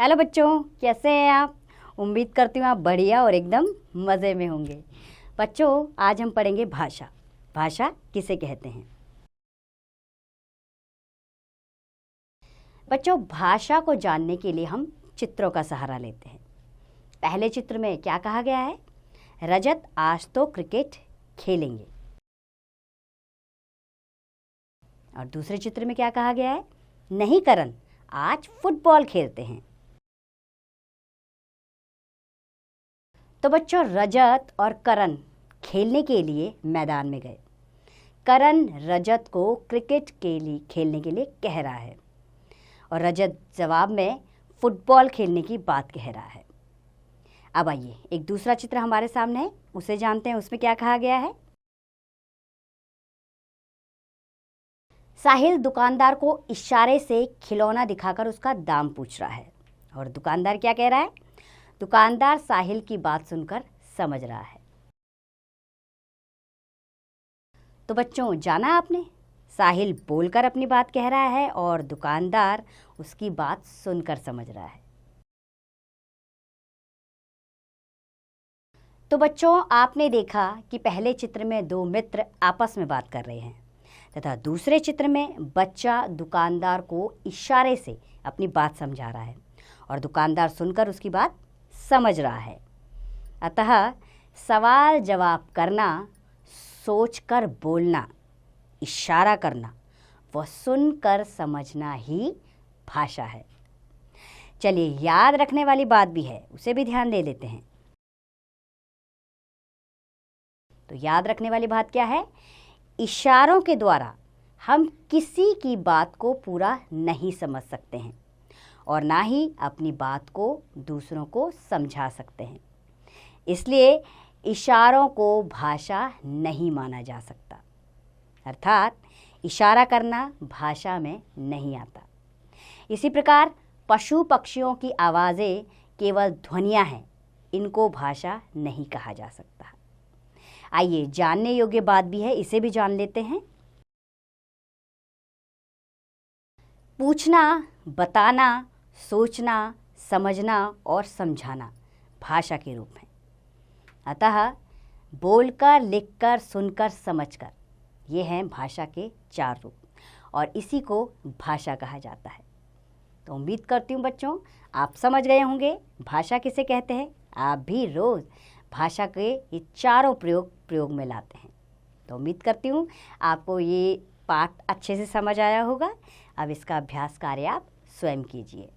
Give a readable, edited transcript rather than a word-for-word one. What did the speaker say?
Hello बच्चों, कैसे हैं आप। उम्मीद करती हूँ आप बढ़िया और एकदम मज़े में होंगे। बच्चों, आज हम पढ़ेंगे भाषा। भाषा किसे कहते हैं। बच्चों, भाषा को जानने के लिए हम चित्रों का सहारा लेते हैं। पहले चित्र में क्या कहा गया है? रजत आज तो क्रिकेट खेलेंगे। और दूसरे चित्र में क्या कहा गया है? नहीं करण, आज फुटबॉल खेलते हैं। तो बच्चों, रजत और करण खेलने के लिए मैदान में गए। करण रजत को क्रिकेट के लिए खेलने के लिए कह रहा है और रजत जवाब में फुटबॉल खेलने की बात कह रहा है। अब आइए, एक दूसरा चित्र हमारे सामने है, उसे जानते हैं। उसमें क्या कहा गया है? साहिल दुकानदार को इशारे से खिलौना दिखाकर उसका दाम पूछ रहा है। और दुकानदार क्या कह रहा है? दुकानदार साहिल की बात सुनकर समझ रहा है। तो बच्चों, जाना आपने, साहिल बोलकर अपनी बात कह रहा है और दुकानदार उसकी बात सुनकर समझ रहा है। तो बच्चों, आपने देखा कि पहले चित्र में दो मित्र आपस में बात कर रहे हैं तथा दूसरे चित्र में बच्चा दुकानदार को इशारे से अपनी बात समझा रहा है और दुकानदार सुनकर उसकी बात समझ रहा है। अतः सवाल जवाब करना, सोचकर बोलना, इशारा करना व सुनकर समझना ही भाषा है। चलिए, याद रखने वाली बात भी है, उसे भी ध्यान दे लेते हैं। तो याद रखने वाली बात क्या है? इशारों के द्वारा हम किसी की बात को पूरा नहीं समझ सकते हैं और ना ही अपनी बात को दूसरों को समझा सकते हैं। इसलिए इशारों को भाषा नहीं माना जा सकता, अर्थात इशारा करना भाषा में नहीं आता। इसी प्रकार पशु पक्षियों की आवाज़ें केवल ध्वनियाँ हैं, इनको भाषा नहीं कहा जा सकता। आइए, जानने योग्य बात भी है, इसे भी जान लेते हैं। पूछना, बताना, सोचना, समझना और समझाना भाषा के रूप हैं। अतः बोलकर, लिखकर, सुनकर, समझकर, ये हैं भाषा के 4 रूप और इसी को भाषा कहा जाता है। तो उम्मीद करती हूँ बच्चों, आप समझ गए होंगे भाषा किसे कहते हैं। आप भी रोज़ भाषा के ये चारों प्रयोग में लाते हैं। तो उम्मीद करती हूँ आपको ये पाठ अच्छे से समझ आया होगा। अब इसका अभ्यास कार्य आप स्वयं कीजिए।